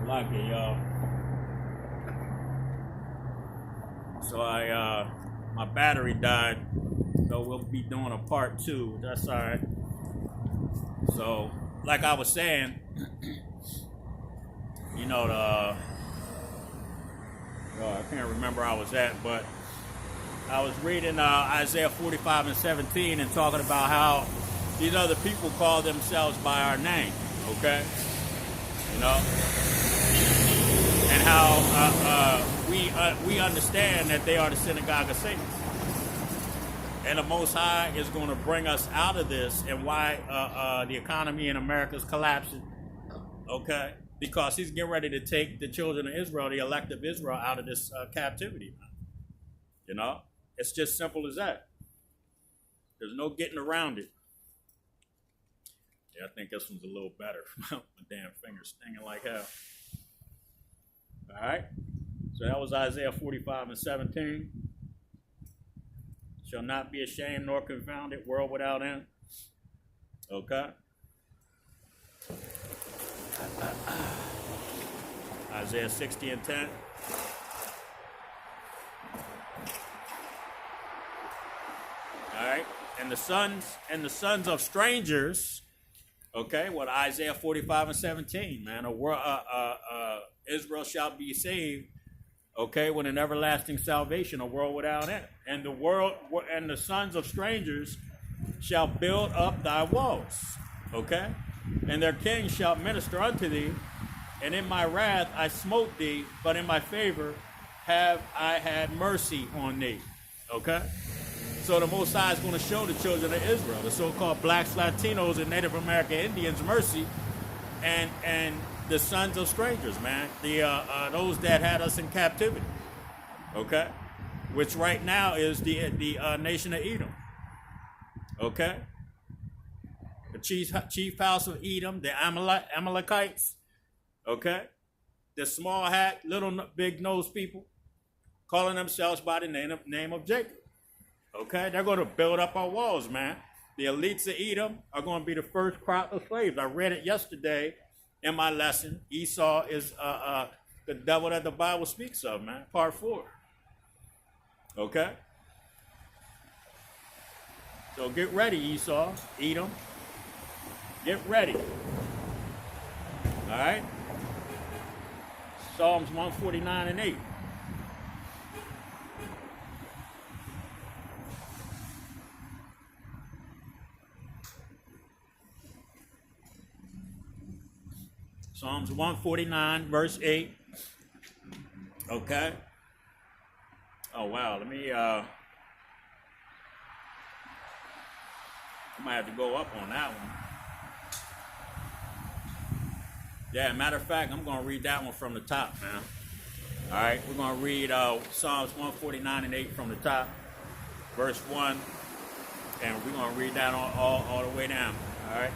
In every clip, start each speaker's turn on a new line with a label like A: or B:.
A: Lucky, y'all. So my battery died, so we'll be doing a part 2. That's all right. So, like I was saying, you know, I can't remember where I was at, but I was reading Isaiah 45 and 17 and talking about how these other people call themselves by our name, okay? You know? And how we understand that they are the synagogue of Satan. And the Most High is going to bring us out of this, and why the economy in America is collapsing, okay? Because he's getting ready to take the children of Israel, the elect of Israel, out of this captivity. You know? It's just simple as that. There's no getting around it. Yeah, I think this one's a little better. My damn finger's stinging like hell. All right? So that was Isaiah 45 and 17. Shall not be ashamed nor confounded, world without end. Okay? Isaiah 60 and 10. All right? And the sons of strangers, okay, what Isaiah 45 and 17, man. Israel shall be saved, okay, with an everlasting salvation, a world without end. And the sons of strangers shall build up thy walls, okay? And their kings shall minister unto thee. And in my wrath I smote thee, but in my favor have I had mercy on thee, okay? So the Most High is going to show the children of Israel, the so-called blacks, Latinos, and Native American Indians, mercy, and the sons of strangers, man, those that had us in captivity, okay, which right now is the nation of Edom, okay, the chief house of Edom, the Amalekites, okay, the small hat, little big nose people, calling themselves by the name of Jacob. Okay, they're going to build up our walls, man. The elites of Edom are going to be the first crop of slaves. I read it yesterday in my lesson. Esau is the devil that the Bible speaks of, man. Part 4. Okay? So get ready, Esau, Edom. Get ready. All right? Psalms 149 and 8. Psalms 149, verse 8. Okay. Oh, wow. Let me, I might have to go up on that one. Yeah, matter of fact, I'm going to read that one from the top, man. All right. We're going to read Psalms 149 and 8 from the top, verse 1. And we're going to read that all the way down. All right.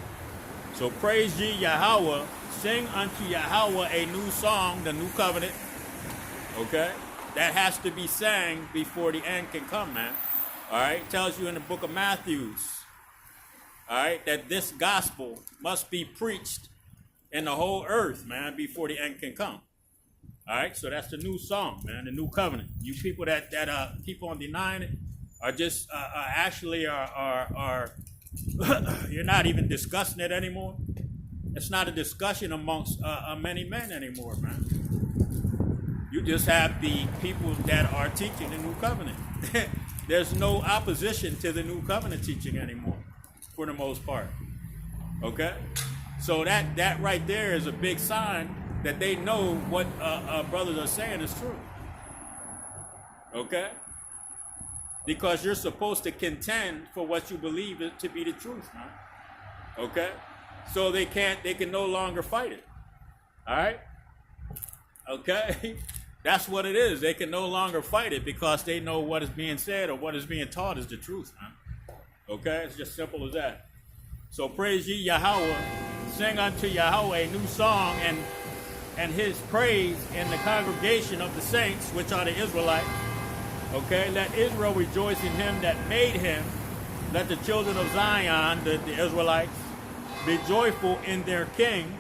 A: So praise ye Yahweh. Sing unto Yahweh a new song, the new covenant, okay? That has to be sang before the end can come, man. All right? It tells you in the book of Matthew, all right, that this gospel must be preached in the whole earth, man, before the end can come. All right? So that's the new song, man, the new covenant. You people that keep on denying it are just actually you're not even discussing it anymore. It's not a discussion amongst many men anymore, man. You just have the people that are teaching the new covenant. There's no opposition to the new covenant teaching anymore, for the most part. Okay? So that right there is a big sign that they know what brothers are saying is true. Okay? Because you're supposed to contend for what you believe to be the truth, man. Okay? So they can no longer fight it. All right? Okay? That's what it is. They can no longer fight it because they know what is being said or what is being taught is the truth, man. Okay? It's just simple as that. So praise ye Yahweh. Sing unto Yahweh a new song and his praise in the congregation of the saints, which are the Israelites. Okay? Let Israel rejoice in him that made him. Let the children of Zion, the Israelites, be joyful in their king.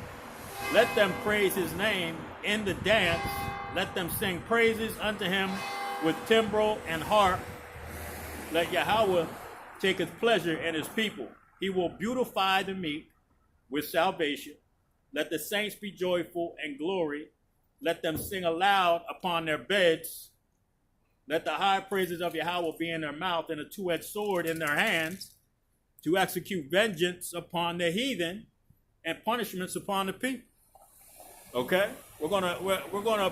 A: Let them praise his name in the dance. Let them sing praises unto him with timbrel and harp. Let Yahweh take his pleasure in his people. He will beautify the meek with salvation. Let the saints be joyful and glory. Let them sing aloud upon their beds. Let the high praises of Yahweh be in their mouth and a two-edged sword in their hands to execute vengeance upon the heathen and punishments upon the people. Okay? We're gonna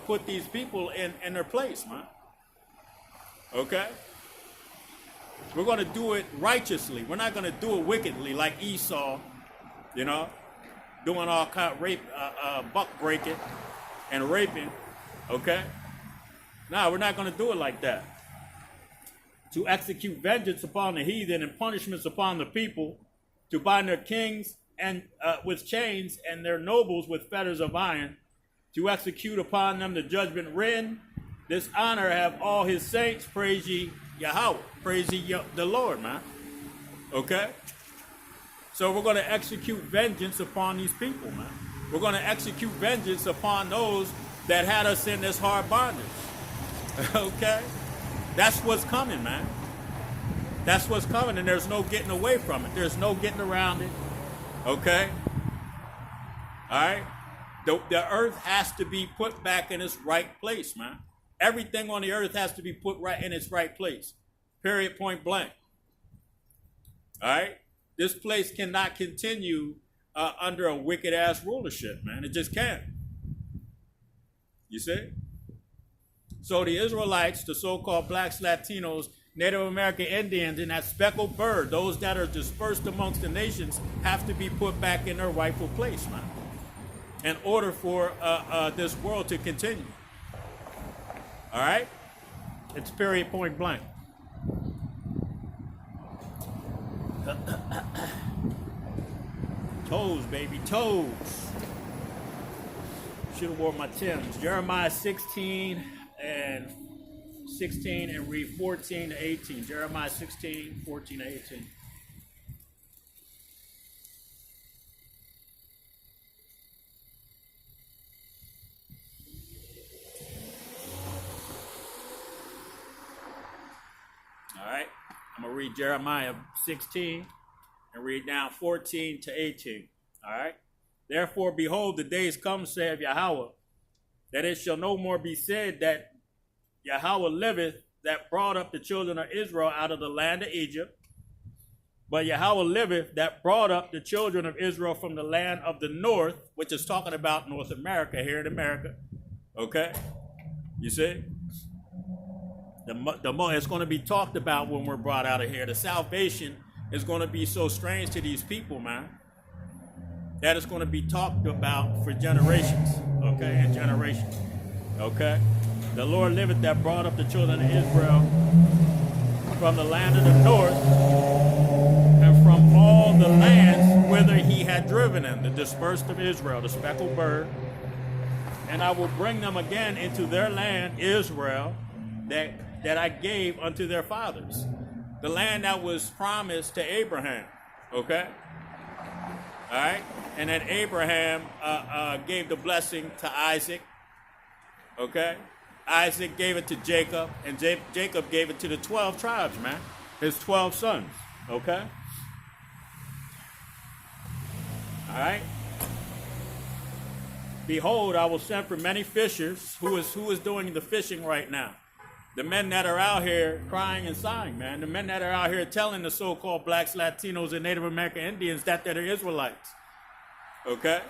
A: put these people in their place, man. Okay? We're gonna do it righteously. We're not gonna do it wickedly like Esau, you know, doing all kind of rape, buck breaking and raping. Okay? No, we're not gonna do it like that. To execute vengeance upon the heathen and punishments upon the people, to bind their kings and with chains and their nobles with fetters of iron, to execute upon them the judgment written. This honor have all his saints. Praise ye Yahweh. Praise ye the Lord, man. Okay? So we're going to execute vengeance upon these people, man. We're going to execute vengeance upon those that had us in this hard bondage. Okay? That's what's coming, man. That's what's coming, and there's no getting away from it. There's no getting around it. Okay? All right? The earth has to be put back in its right place, man. Everything on the earth has to be put right in its right place. Period, point blank. All right? This place cannot continue under a wicked-ass rulership, man. It just can't. You see? So the Israelites, the so-called blacks, Latinos, Native American Indians, and that speckled bird, those that are dispersed amongst the nations, have to be put back in their rightful place, man, in order for this world to continue. All right? It's period, point blank. Toes, baby, toes. Should have worn my Timbs. Jeremiah 16 and read 14 to 18. Jeremiah 16, 14 to 18. All right. I'm going to read Jeremiah 16 and read down 14 to 18. All right. Therefore, behold, the days come, saith Yahweh, that it shall no more be said that Yahweh liveth, that brought up the children of Israel out of the land of Egypt. But Yahweh liveth, that brought up the children of Israel from the land of the north, which is talking about North America, here in America. Okay? You see? It's going to be talked about when we're brought out of here. The salvation is going to be so strange to these people, man, that it's going to be talked about for generations. Okay? And generations. Okay? The Lord liveth, that brought up the children of Israel from the land of the north and from all the lands whither he had driven them, the dispersed of Israel, the speckled bird. And I will bring them again into their land, Israel, that I gave unto their fathers. The land that was promised to Abraham. Okay? All right? And then Abraham gave the blessing to Isaac. Okay? Isaac gave it to Jacob, and Jacob gave it to the 12 tribes, man. His 12 sons, okay? All right? Behold, I will send for many fishers. Who is doing the fishing right now? The men that are out here crying and sighing, man. The men that are out here telling the so-called blacks, Latinos, and Native American Indians that they're Israelites. Okay?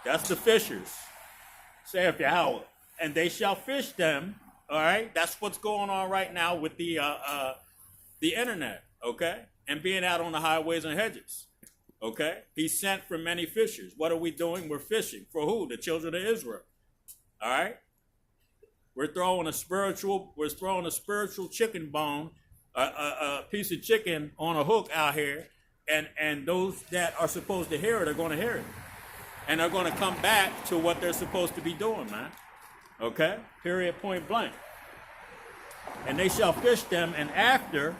A: That's the fishers. Saith Yahweh. And they shall fish them, all right? That's what's going on right now with the internet, okay? And being out on the highways and hedges, okay? He sent for many fishers. What are we doing? We're fishing. For who? The children of Israel, all right? We're throwing a spiritual chicken bone, a piece of chicken on a hook out here, and those that are supposed to hear it are going to hear it. And they're going to come back to what they're supposed to be doing, man. Okay? Period, point blank. And they shall fish them, and after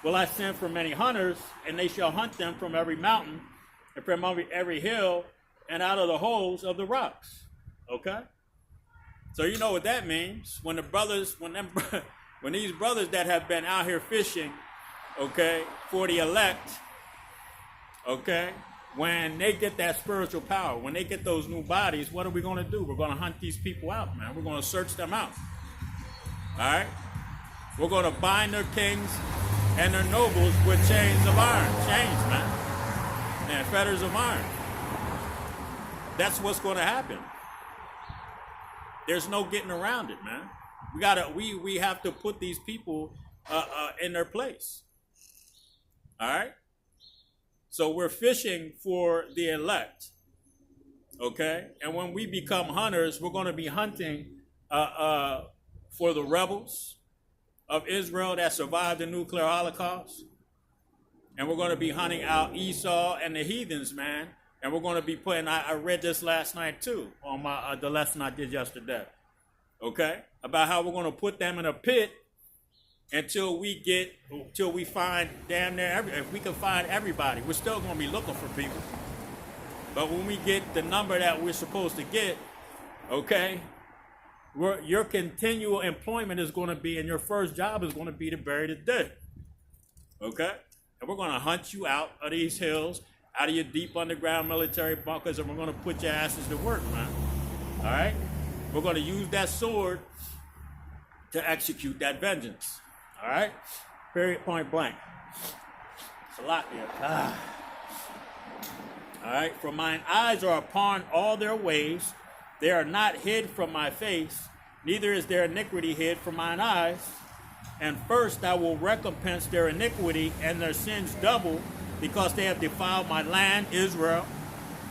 A: will I send for many hunters, and they shall hunt them from every mountain and from every hill and out of the holes of the rocks. Okay? So you know what that means. When the brothers, when these brothers that have been out here fishing, okay, for the elect, okay, when they get that spiritual power, when they get those new bodies, what are we going to do? We're going to hunt these people out, man. We're going to search them out. All right? We're going to bind their kings and their nobles with chains of iron. Chains, man. And fetters of iron. That's what's going to happen. There's no getting around it, man. We have to put these people in their place. All right? So we're fishing for the elect. Okay? And when we become hunters, we're going to be hunting for the rebels of Israel that survived the nuclear holocaust. And we're going to be hunting out Esau and the heathens, man. And we're going to be putting, I read this last night too, on my the lesson I did yesterday. Okay? About how we're going to put them in a pit until we find damn near if we can find everybody. We're still going to be looking for people. But when we get the number that we're supposed to get, okay, your continual employment is going to be, and your first job is going to be to bury the dead. Okay? And we're going to hunt you out of these hills, out of your deep underground military bunkers, and we're going to put your asses to work, man. All right? We're going to use that sword to execute that vengeance. All right? Period, point blank. It's a lot here. All right? For mine eyes are upon all their ways. They are not hid from my face, neither is their iniquity hid from mine eyes. And first I will recompense their iniquity and their sins double, because they have defiled my land, Israel.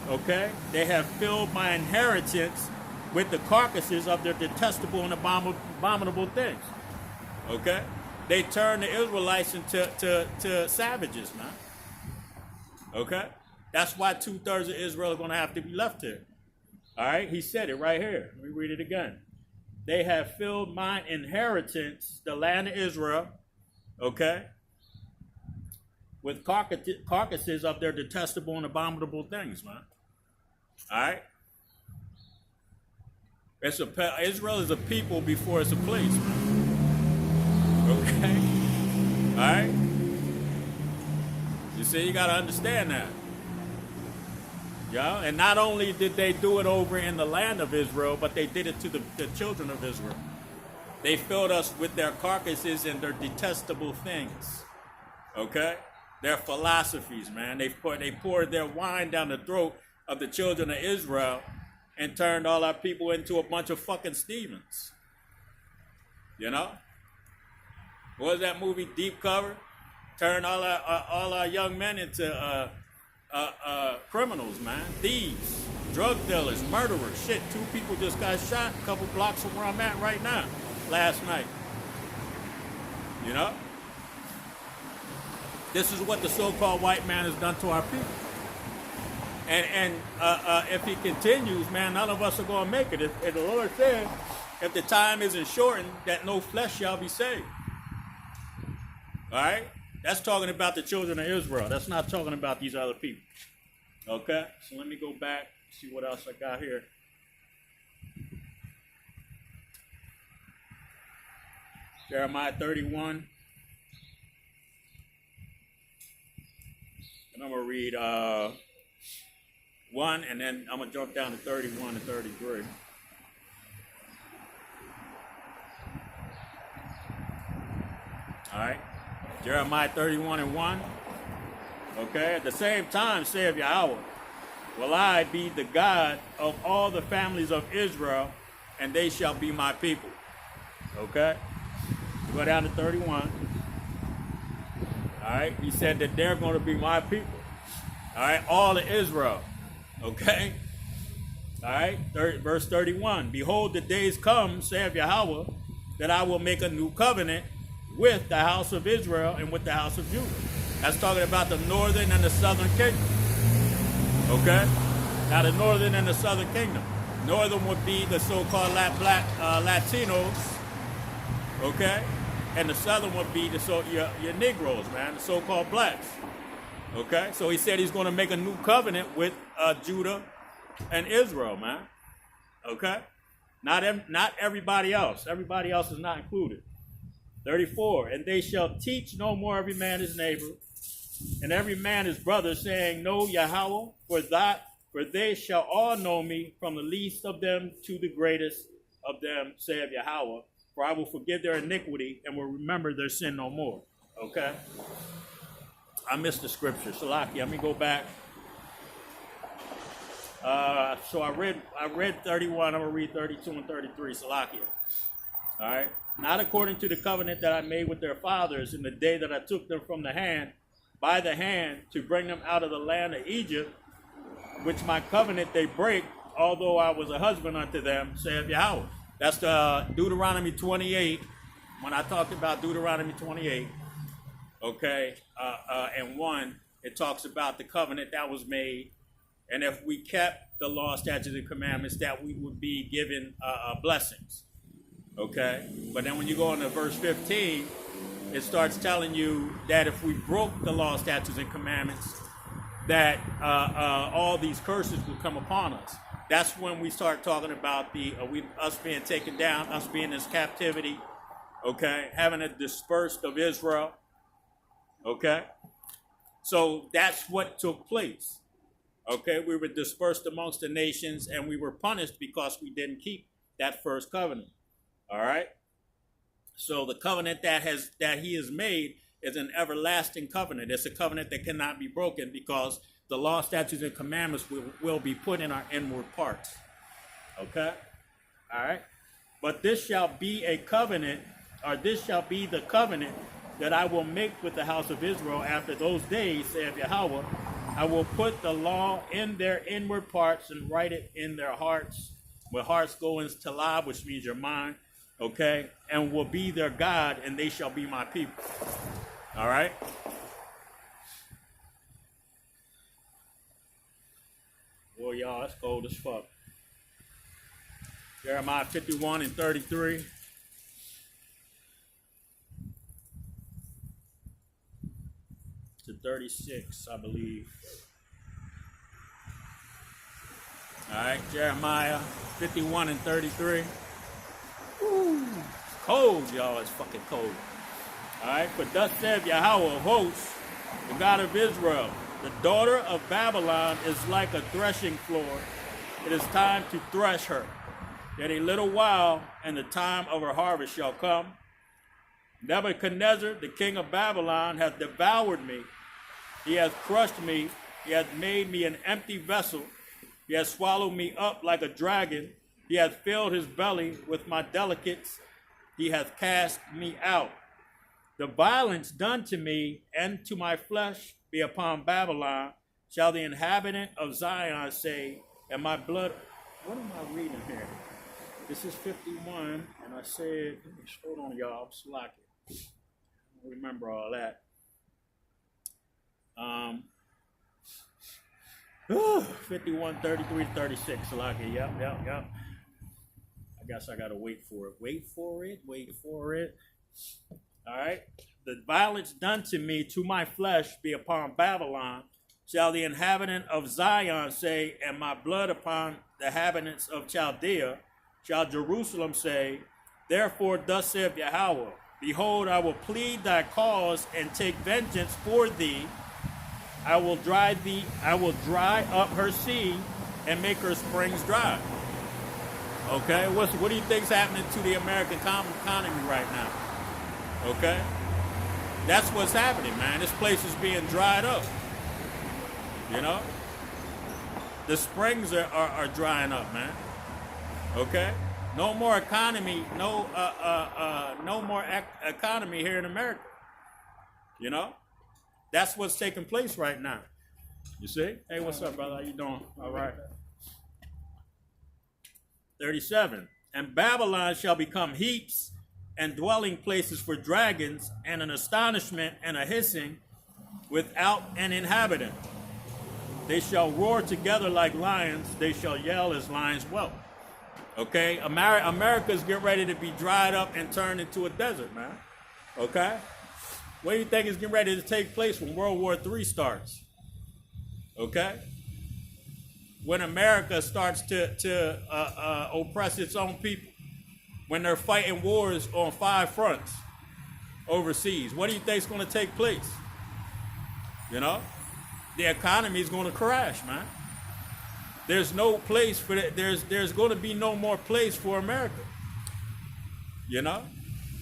A: Okay? They have filled my inheritance with the carcasses of their detestable and abominable things. Okay? They turn the Israelites into savages, man. Okay? That's why 2/3 of Israel are going to have to be left here. All right? He said it right here. Let me read it again. They have filled mine inheritance, the land of Israel, okay, with carcasses of their detestable and abominable things, man. All right? Israel is a people before it's a place, man. Okay? All right? You see, you got to understand that. Yeah, and not only did they do it over in the land of Israel, but they did it to the children of Israel. They filled us with their carcasses and their detestable things. Okay? Their philosophies, man. They poured their wine down the throat of the children of Israel and turned all our people into a bunch of fucking Stevens. You know? What was that movie, Deep Cover? Turned all our young men into criminals, man. Thieves, drug dealers, murderers. Shit, 2 people just got shot a couple blocks from where I'm at right now, last night. You know? This is what the so-called white man has done to our people. And if he continues, man, none of us are going to make it. If the Lord said, if the time isn't shortened, that no flesh shall be saved. All right? That's talking about the children of Israel. That's not talking about these other people. Okay? So let me go back, see what else I got here. Jeremiah 31. And I'm going to read 1, and then I'm going to jump down to 31 and 33. All right? Jeremiah 31 and 1. Okay, at the same time, saith Yahweh, will I be the God of all the families of Israel, and they shall be my people. Okay? Go down to 31. All right, he said that they're going to be my people. All right, all of Israel. Okay? All right, verse 31. Behold, the days come, saith Yahweh, that I will make a new covenant with the house of Israel and with the house of Judah. That's talking about the northern and the southern kingdom. Okay? Now the northern and the southern kingdom. Northern would be the so-called black Latinos. Okay? And the southern would be your Negroes, man, the so-called blacks. Okay? So he said he's going to make a new covenant with Judah and Israel, man. Okay? Not everybody else. Everybody else is not included. 34, and they shall teach no more every man his neighbor, and every man his brother, saying, Know Yahweh, for they shall all know me, from the least of them to the greatest of them, saith Yahweh. For I will forgive their iniquity and will remember their sin no more. Okay? I missed the scripture. Salaki, let me go back. So I read 31. I'm going to read 32 and 33. Salakia. All right? Not according to the covenant that I made with their fathers in the day that I took them from by the hand, to bring them out of the land of Egypt, which my covenant they break, although I was a husband unto them, saith Yahweh. That's the Deuteronomy 28. When I talked about Deuteronomy 28, okay, and 1, it talks about the covenant that was made, and if we kept the law, statutes, and commandments, that we would be given blessings. Okay, but then when you go into verse 15, it starts telling you that if we broke the law, statutes, and commandments, that all these curses will come upon us. That's when we start talking about us being taken down, us being in this captivity, okay, having a dispersed of Israel, okay. So that's what took place, okay. We were dispersed amongst the nations, and we were punished because we didn't keep that first covenant. All right. So the covenant that he has made is an everlasting covenant. It's a covenant that cannot be broken, because the law, statutes, and commandments will be put in our inward parts. Okay. All right. But this shall be a covenant, or this shall be the covenant that I will make with the house of Israel after those days, saith Yahweh. I will put the law in their inward parts and write it in their hearts, where hearts go into talab, which means your mind. Okay, and will be their God, and they shall be my people. All right. Boy, y'all, it's cold as fuck. Jeremiah 51 and 33. To 36, I believe. All right, Jeremiah 51 and 33. Ooh, cold, y'all. It's fucking cold. All right. For thus saith Yahweh of hosts, the God of Israel, the daughter of Babylon is like a threshing floor. It is time to thresh her. Yet a little while, and the time of her harvest shall come. Nebuchadnezzar, the king of Babylon, hath devoured me. He hath crushed me. He hath made me an empty vessel. He hath swallowed me up like a dragon. He hath filled his belly with my delicates. He hath cast me out. The violence done to me and to my flesh be upon Babylon, shall the inhabitant of Zion say, and my blood. What am I reading here? This is 51, and I said, hold on, y'all, I'm slacking. I don't remember all that. 51, 33, 36, Salaki. Yep. I guess I gotta wait for it. Wait for it. All right. The violence done to me, to my flesh, be upon Babylon. Shall the inhabitant of Zion say, and my blood upon the inhabitants of Chaldea. Shall Jerusalem say, therefore thus saith Yahweh, behold, I will plead thy cause and take vengeance for thee. I will dry up her sea and make her springs dry. Okay, what do you think's happening to the American economy right now? Okay, that's what's happening, man. This place is being dried up. You know, the springs are drying up, man. Okay, no more economy, no more economy here in America. You know, that's what's taking place right now. You see? Hey, what's up, brother? How you doing? All right. 37. And Babylon shall become heaps and dwelling places for dragons, and an astonishment and a hissing without an inhabitant. They shall roar together like lions. They shall yell as lions whelp. Okay? America's getting ready to be dried up and turned into a desert, man. Okay? What do you think is getting ready to take place when World War III starts? Okay? when America starts to oppress its own people, when they're fighting wars on 5 fronts overseas? What do you think is going to take place? You know, the economy is going to crash, man. There's no place for that. There's going to be no more place for America. You know,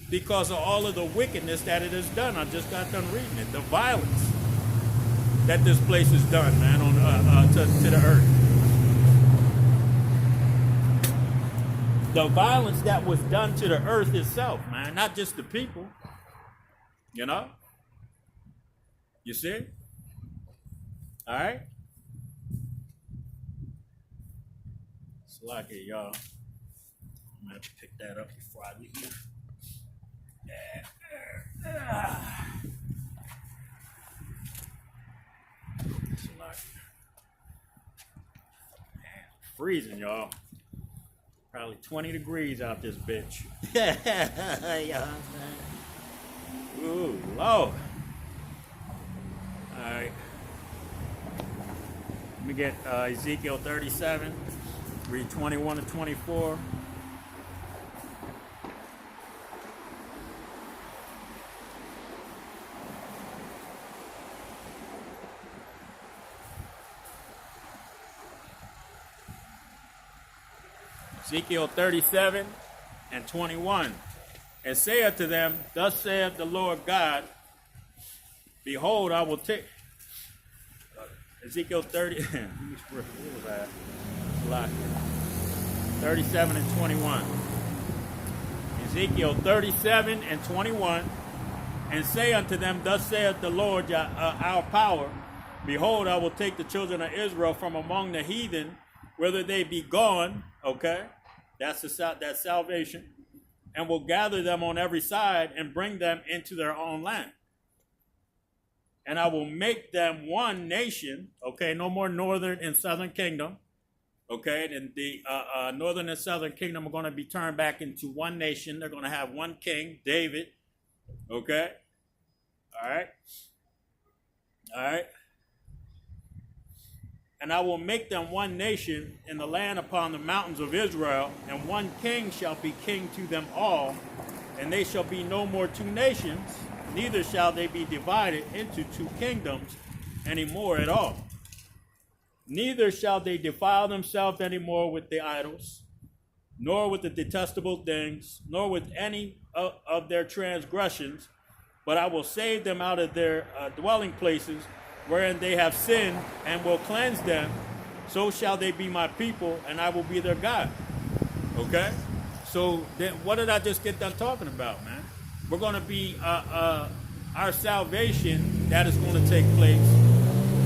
A: because of all of the wickedness that it has done. I just got done reading it. The violence that this place has done, man, on to the earth. The violence that was done to the earth itself, man, not just the people. You know? You see? All right? It's like it, y'all. I'm going to have to pick that up before I leave. It's like, man, freezing, y'all. Probably 20 degrees out this bitch. Yeah, man. Ooh, Lord. All right. Let me get Ezekiel 37, read 21 to 24. Ezekiel 37 and 21. And say unto them, thus saith the Lord God, behold, I will take... Ezekiel 30... Where was that? 37 and 21. Ezekiel 37 and 21. And say unto them, thus saith the Lord our power, behold, I will take the children of Israel from among the heathen, whether they be gone, okay? That's salvation. And will gather them on every side and bring them into their own land. And I will make them one nation, okay? No more northern and southern kingdom, okay? And the northern and southern kingdom are going to be turned back into one nation. They're going to have one king, David, okay? All right? All right? And I will make them one nation in the land upon the mountains of Israel, and one king shall be king to them all, and they shall be no more 2 nations, neither shall they be divided into 2 kingdoms any more at all. Neither shall they defile themselves any more with the idols, nor with the detestable things, nor with any of their transgressions, but I will save them out of their dwelling places, wherein they have sinned, and will cleanse them. So shall they be my people, and I will be their God. Okay? So then what did I just get done talking about, man? We're going to be our salvation that is going to take place,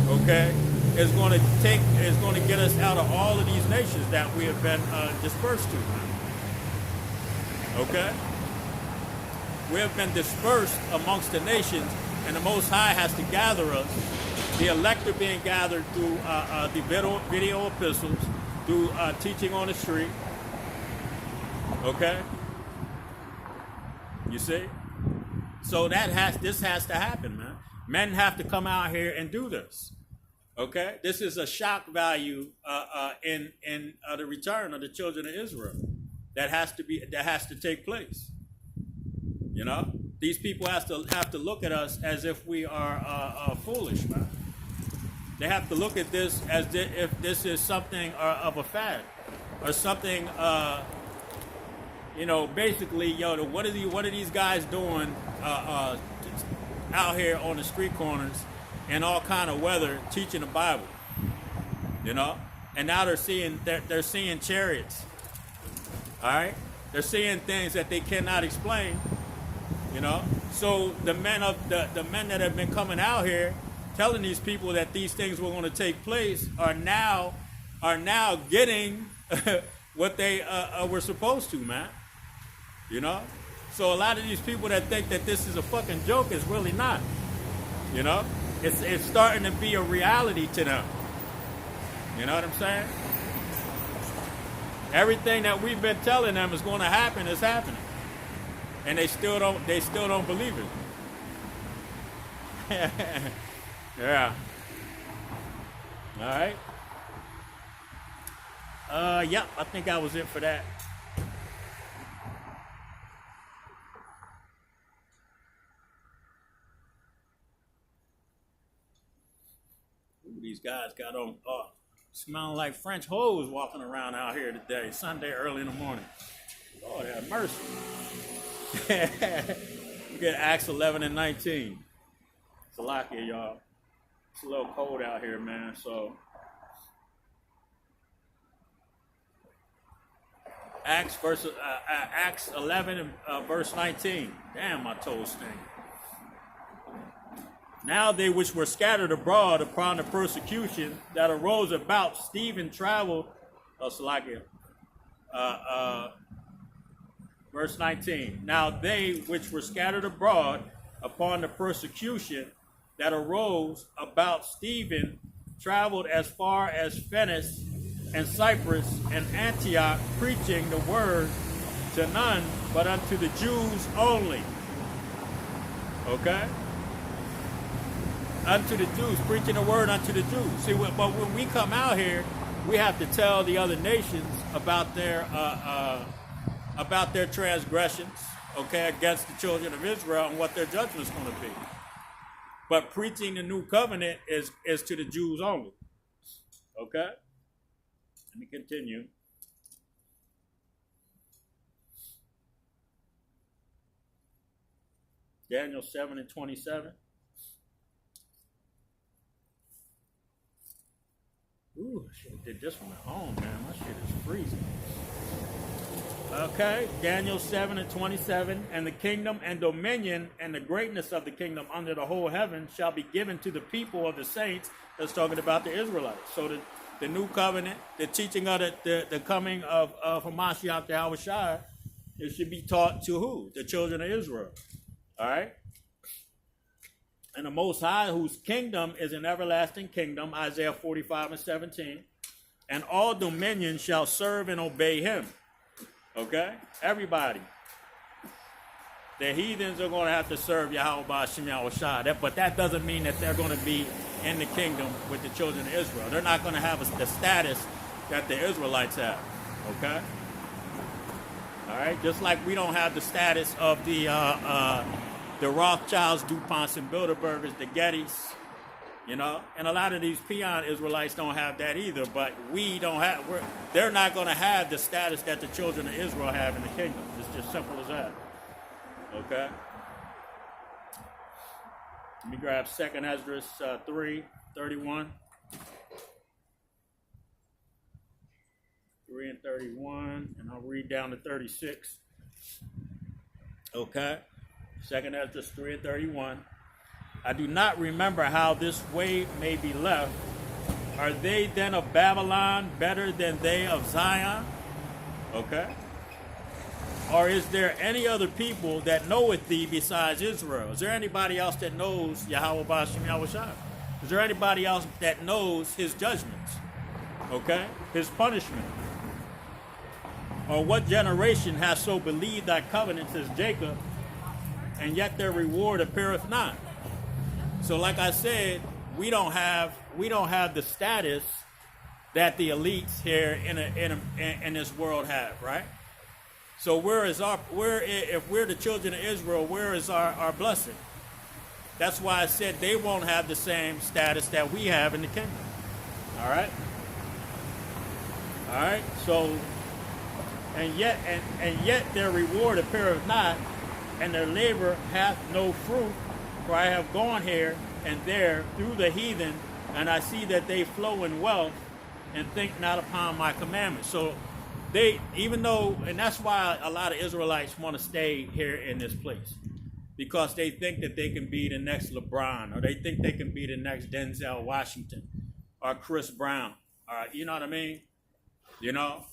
A: okay, is going to get us out of all of these nations that we have been dispersed to, man. Okay? We have been dispersed amongst the nations, and the Most High has to gather us. The elect are being gathered through the video epistles, through teaching on the street. Okay? You see? So this has to happen, man. Men have to come out here and do this. Okay? This is a shock value in the return of the children of Israel that has to take place. You know? These people have to look at us as if we are foolish, man. They have to look at this as if this is something of a fad or something. Basically, what are these guys doing out here on the street corners in all kind of weather, teaching the Bible? You know, and now they're seeing chariots. All right, they're seeing things that they cannot explain. You know, so the men that have been coming out here telling these people that these things were going to take place are now getting what they were supposed to, man. You know, so a lot of these people that think that this is a fucking joke is really not. You know, it's starting to be a reality to them. You know what I'm saying? Everything that we've been telling them is going to happen is happening. And they still don't believe it. Yeah. All right. Yep, I think that was it for that. Ooh, these guys got on, smelling like French hoes walking around out here today, Sunday early in the morning. Lord have mercy. We get Acts 11 and 19. It's a lot here, y'all. It's a little cold out here, man, so. Acts 11 and verse 19. Damn, my toes stink. Now they which were scattered abroad upon the persecution that arose about Stephen traveled. Verse 19. Now they which were scattered abroad upon the persecution that arose about Stephen traveled as far as Phoenix and Cyprus and Antioch, preaching the word to none but unto the Jews only. Okay? Unto the Jews, preaching the word unto the Jews. See, but when we come out here, we have to tell the other nations about their transgressions, okay, against the children of Israel and what their judgment is going to be. But preaching the new covenant is to the Jews only. Okay? Let me continue. Daniel 7 and 27. Ooh, I should have did this one at home, man. My shit is freezing. Okay, Daniel 7 and 27. And the kingdom and dominion and the greatness of the kingdom under the whole heaven shall be given to the people of the saints. That's talking about the Israelites. So the new covenant, the teaching of the coming of Hamashiach the Yahushua, it should be taught to who? The children of Israel. All right? And the Most High, whose kingdom is an everlasting kingdom, Isaiah 45 and 17, and all dominion shall serve and obey him. Okay? Everybody. The heathens are going to have to serve Yahweh Ba'ashem Yahushua, but that doesn't mean that they're going to be in the kingdom with the children of Israel. They're not going to have the status that the Israelites have. Okay? All right? Just like we don't have the status of the Rothschilds, DuPonts, and Bilderbergers, the Gettys, you know, and a lot of these peon Israelites don't have that either, but they're not going to have the status that the children of Israel have in the kingdom. It's just simple as that. Okay? Let me grab 2nd Esdras 3:31. 3 and 31, and I'll read down to 36. Okay? 2nd Esdras 3 and 31. I do not remember how this way may be left. Are they then of Babylon better than they of Zion? Okay? Or is there any other people that knoweth thee besides Israel? Is there anybody else that knows Yahweh Ba'ashem Yahushua? Is there anybody else that knows his judgments? Okay? His punishment? Or what generation has so believed thy covenants as Jacob, and yet their reward appeareth not? So like I said, we don't have the status that the elites here in this world have, right? So if we're the children of Israel, where is our blessing? That's why I said they won't have the same status that we have in the kingdom. All right? All right? So and yet their reward appeareth not, and their labor hath no fruit. For I have gone here and there through the heathen, and I see that they flow in wealth and think not upon my commandments. So and that's why a lot of Israelites want to stay here in this place, because they think that they can be the next LeBron, or they think they can be the next Denzel Washington, or Chris Brown, or you know what I mean? You know,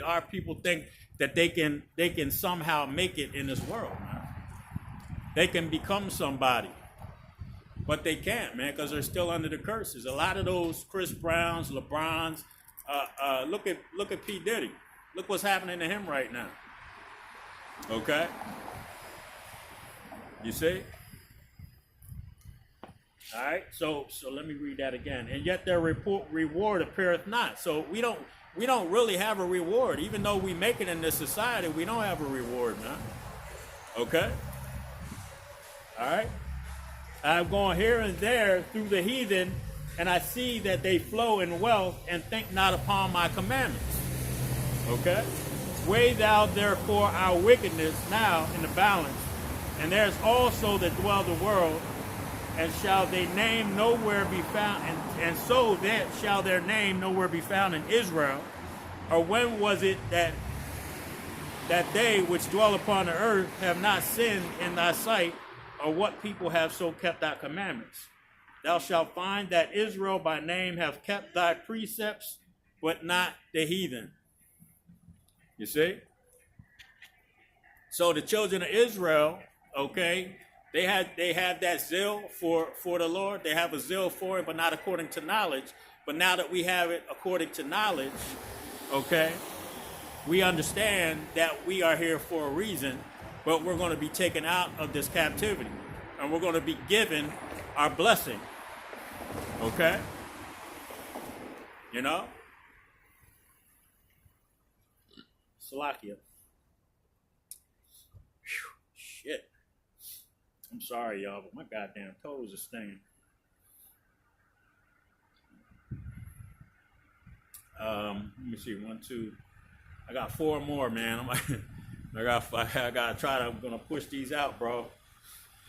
A: our people think that they can somehow make it in this world, man. They can become somebody, but they can't, man, because they're still under the curses. A lot of those Chris Browns, LeBrons, look at P. Diddy. Look what's happening to him right now. Okay? You see? All right. So let me read that again. And yet their reward appeareth not. So we don't really have a reward, even though we make it in this society. We don't have a reward, man. Okay. All right. I'm going here and there through the heathen, and I see that they flow in wealth and think not upon my commandments. Okay? Weigh thou therefore our wickedness now in the balance, and there's also that dwell the world, and shall they name nowhere be found, and so that shall their name nowhere be found in Israel? Or when was it that they which dwell upon the earth have not sinned in thy sight? Or what people have so kept thy commandments? Thou shalt find that Israel by name have kept thy precepts, but not the heathen. You see? So the children of Israel, okay, they had that zeal for the Lord. They have a zeal for it, but not according to knowledge. But now that we have it according to knowledge, okay, we understand that we are here for a reason. But we're going to be taken out of this captivity, and we're going to be given our blessing. Okay? You know? Salakia. Shit. I'm sorry, y'all, but my goddamn toes are stinging. Let me see. 1, 2. I got 4 more, man. I gotta try to. I'm gonna push these out, bro.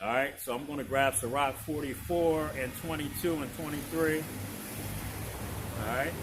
A: All right, so I'm gonna grab Sirach 44 and 22 and 23. All right.